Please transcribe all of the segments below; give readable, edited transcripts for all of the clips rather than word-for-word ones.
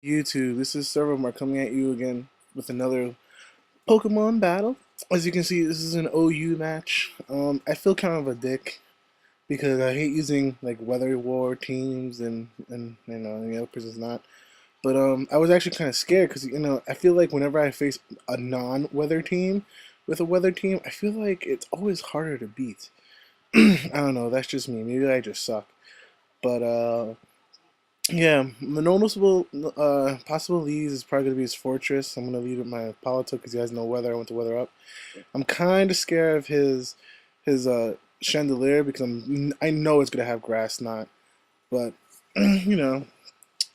YouTube, this is Server coming at you again with another Pokemon battle. As you can see, this is an OU match. I feel kind of a dick because I hate using like weather war teams and the other person's not. But I was actually kind of scared because I feel like whenever I face a non-weather team with a weather team, I feel like it's always harder to beat. I don't know. That's just me. Maybe I just suck. But yeah, my noticeable possible leads is probably gonna be his fortress. I'm gonna lead with my Palito because he has no weather. I want to weather up. I'm kind of scared of his chandelier because I know it's gonna have grass knot, but you know.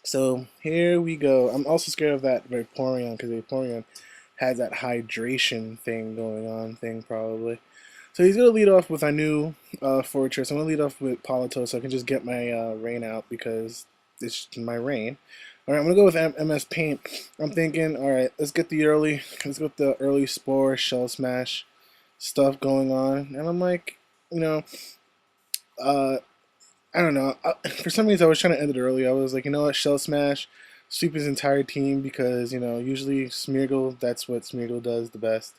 So here we go. I'm also scared of that Vaporeon because Vaporeon has that hydration thing going on thing probably. So he's gonna lead off with our new fortress. I'm gonna lead off with Palito so I can just get my rain out because it's my rain. All right, I'm gonna go with MS Paint. I'm thinking, all right, let's get the early Spore Shell Smash stuff going on, and I'm like, you know, uh, I don't know. For some reason, I was trying to end it early. I was like, you know what, Shell Smash, sweep his entire team because usually Smeargle, that's what Smeargle does the best.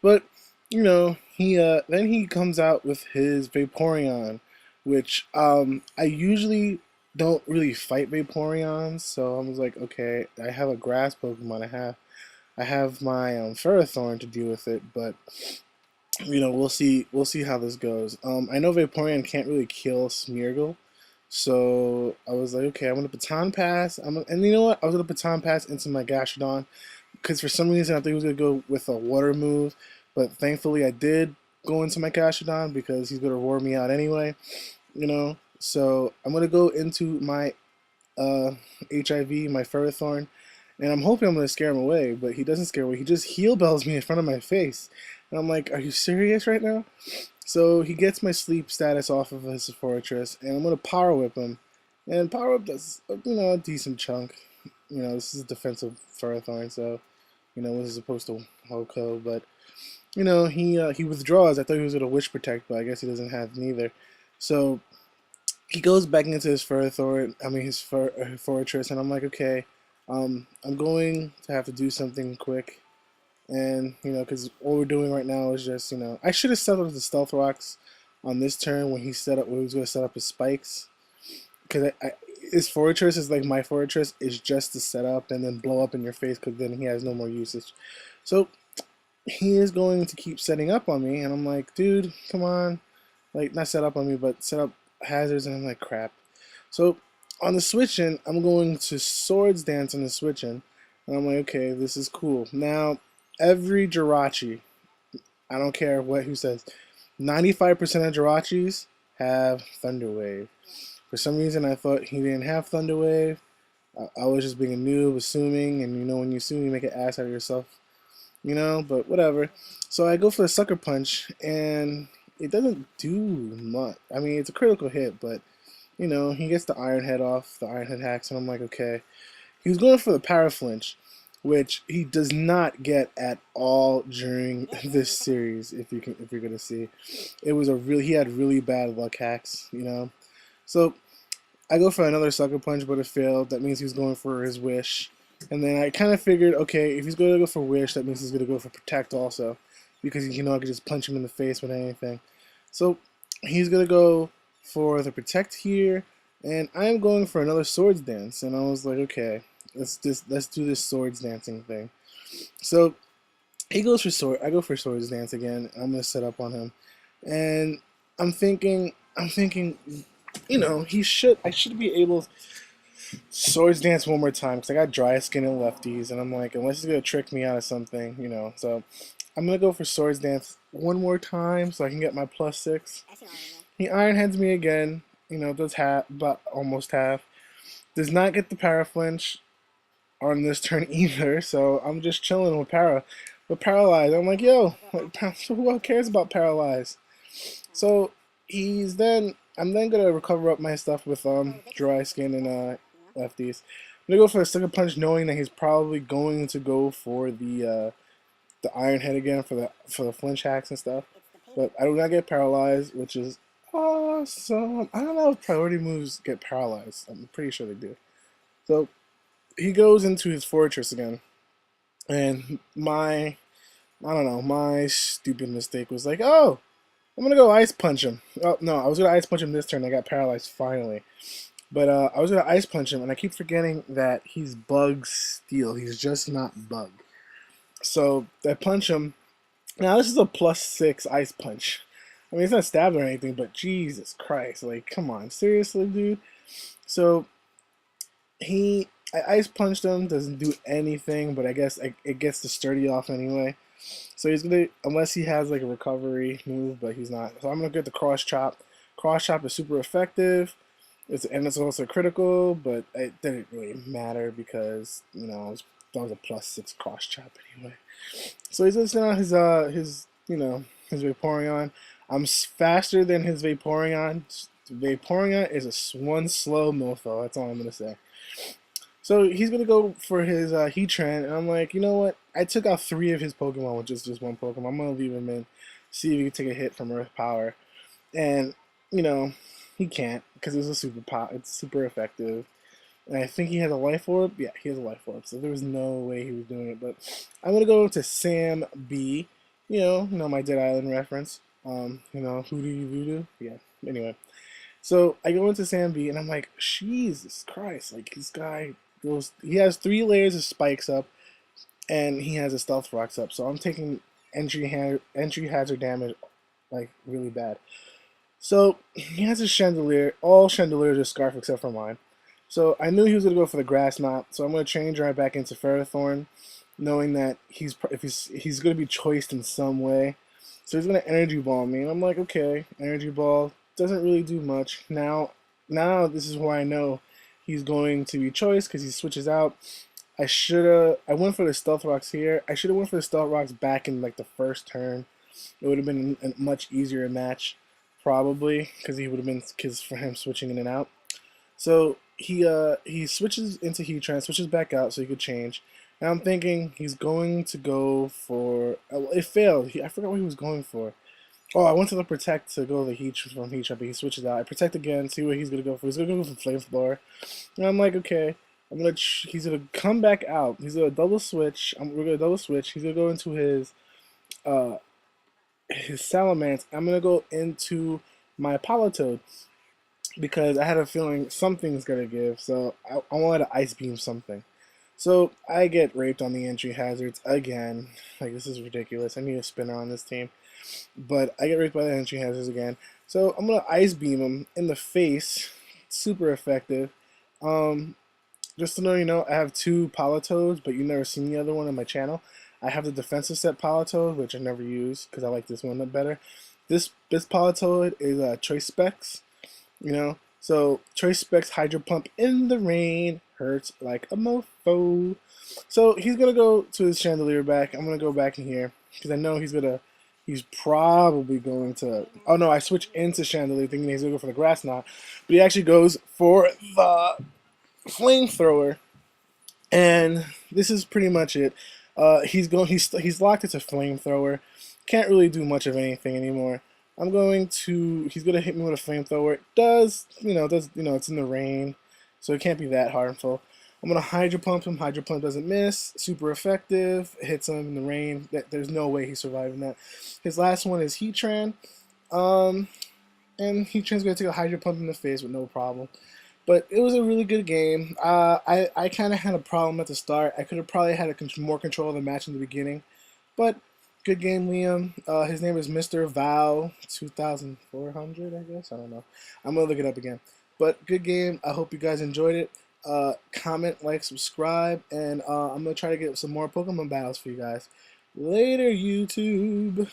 But he then he comes out with his Vaporeon, which I usually don't really fight Vaporeons, so I was like, okay, I have a grass Pokemon. I have my Ferrothorn to deal with it, but we'll see how this goes. I know Vaporeon can't really kill Smeargle, so I was like, okay, I'm gonna Baton Pass. And you know what? I was gonna Baton Pass into my Gastrodon because for some reason I think he was gonna go with a water move, but thankfully I did go into my Gastrodon because he's gonna roar me out anyway. So I'm gonna go into my HIV, my Ferrothorn, and I'm hoping I'm gonna scare him away, but he doesn't scare away. He just heal bells me in front of my face, and I'm like, are you serious right now? So he gets my sleep status off of his fortress, and I'm gonna Power Whip him, and Power Whip does a decent chunk. This is a defensive Ferrothorn, so this is supposed to Hoko, but he withdraws. I thought he was gonna Wish Protect, but I guess he doesn't have neither. So he goes back into his fortress, and I'm like, okay, I'm going to have to do something quick, and because what we're doing right now is just, I should have set up the Stealth Rocks on this turn when when he was going to set up his spikes, because his fortress is like my fortress is just to set up and then blow up in your face, because then he has no more usage. So he is going to keep setting up on me, and I'm like, dude, come on, like not set up on me, but set up hazards, and I'm like, crap. So on the switch in, I'm going to Swords Dance on the switch in, and I'm like, okay, this is cool. Now, every Jirachi, I don't care who says, 95% of Jirachis have Thunder Wave. For some reason, I thought he didn't have Thunder Wave. I was just being a noob, assuming, and when you assume, you make an ass out of yourself, but whatever. So I go for the Sucker Punch, and it doesn't do much. I mean, it's a critical hit, but he gets the Iron Head off, the Iron Head hacks, and I'm like, okay. He was going for the Power Flinch, which he does not get at all during this series. If you're gonna see, he had really bad luck hacks. So I go for another Sucker Punch, but it failed. That means he was going for his Wish, and then I kind of figured, okay, if he's going to go for Wish, that means he's going to go for Protect also, because I could just punch him in the face with anything. So he's gonna go for the Protect here, and I'm going for another Swords Dance. And I was like, okay, let's do this Swords Dancing thing. So he goes for Sword. I go for Swords Dance again. I'm gonna set up on him, and I'm thinking, I should be able to Swords Dance one more time because I got dry skin and lefties, and I'm like, unless he's gonna trick me out of something. So I'm gonna go for Swords Dance one more time so I can get my +6. He Iron Heads me again. Does half, but almost half. Does not get the Para Flinch on this turn either, so I'm just chilling with Para. But Paralyzed, I'm like, yo, like, who cares about Paralyzed? So I'm then gonna recover up my stuff with dry skin and lefties. I'm gonna go for a Sucker Punch, knowing that he's probably going to go for the Iron Head again for the flinch hacks and stuff. But I do not get paralyzed, which is awesome. I don't know if priority moves get paralyzed. I'm pretty sure they do. So he goes into his fortress again, and I don't know, my stupid mistake was like, oh, I'm gonna go ice punch him. Oh no, I was gonna ice punch him this turn. I got paralyzed finally, but I was gonna ice punch him, and I keep forgetting that he's bug steel. He's just not bug. So I punch him. Now this is a +6 ice punch. I mean, it's not stabbing or anything, but Jesus Christ, like, come on, seriously, dude. So I ice punched him. Doesn't do anything, but I guess it gets the sturdy off anyway. So he's gonna, unless he has like a recovery move, but he's not. So I'm gonna get the cross chop. Cross chop is super effective. It's also critical, but it didn't really matter because that was a +6 cross chop anyway. So he's listening on his his Vaporeon. I'm faster than his Vaporeon. Vaporeon is one slow mofo. That's all I'm gonna say. So he's gonna go for his Heatran, and I'm like, you know what? I took out 3 of his Pokemon with just one Pokemon. I'm gonna leave him in, see if he can take a hit from Earth Power, and you know, he can't because it's a super pop. It's super effective, and I think he has a Life Orb. Yeah, he has a Life Orb, so there was no way he was doing it. But I'm gonna go to Sam B. My Dead Island reference. Hoodoo Voodoo. Yeah. Anyway, so I go into Sam B, and I'm like, Jesus Christ! Like this guy goes. He has 3 layers of spikes up, and he has a Stealth Rocks up. So I'm taking entry hazard damage like really bad. So he has a Chandelier. All Chandeliers are Scarf except for mine. So I knew he was gonna go for the Grass Knot. So I'm gonna change right back into Ferrothorn, knowing that he's gonna be choiced in some way. So he's gonna Energy Ball me, and I'm like, okay, Energy Ball doesn't really do much. Now this is where I know he's going to be choiced because he switches out. I went for the Stealth Rocks here. I should have went for the Stealth Rocks back in like the first turn. It would have been a much easier match, probably, because for him switching in and out. So he switches into Heatran, switches back out so he could change. And I'm thinking he's going to go for. It failed. I forgot what he was going for. Oh, I went to the Protect to go to the Heat from Heatran, but he switches out. I Protect again, see what he's gonna go for. He's gonna go for Flamethrower. And I'm like, okay. He's gonna come back out. He's gonna double switch. We're gonna double switch. He's gonna go into uh his Salamence. I'm gonna go into my Politoed because I had a feeling something's gonna give. So I wanted to Ice Beam something. So I get raped on the entry hazards again. Like this is ridiculous. I need a spinner on this team, but I get raped by the entry hazards again. So I'm gonna Ice Beam him in the face. Super effective. Just to know, I have 2 Politoeds, but you've never seen the other one on my channel. I have the defensive set Politoed, which I never use because I like this one better. This Politoed is Choice Specs, So Choice Specs Hydro Pump in the rain hurts like a mofo. So he's gonna go to his Chandelier back. I'm gonna go back in here because I know he's probably going to. Oh no, I switch into Chandelier thinking he's gonna go for the Grass Knot, but he actually goes for the Flamethrower, and this is pretty much it. He's locked into Flamethrower. Can't really do much of anything anymore. He's gonna hit me with a Flamethrower. It does, it's in the rain, so it can't be that harmful. I'm gonna Hydro Pump him. Hydro Pump doesn't miss. Super effective. Hits him in the rain. There's no way he's surviving that. His last one is Heatran. And Heatran's gonna take a Hydro Pump in the face with no problem. But it was a really good game. I kind of had a problem at the start. I could have probably had more control of the match in the beginning. But good game, Liam. His name is Mr. Vow 2400, I guess. I don't know. I'm going to look it up again. But good game. I hope you guys enjoyed it. Comment, like, subscribe. And I'm going to try to get some more Pokemon battles for you guys. Later, YouTube.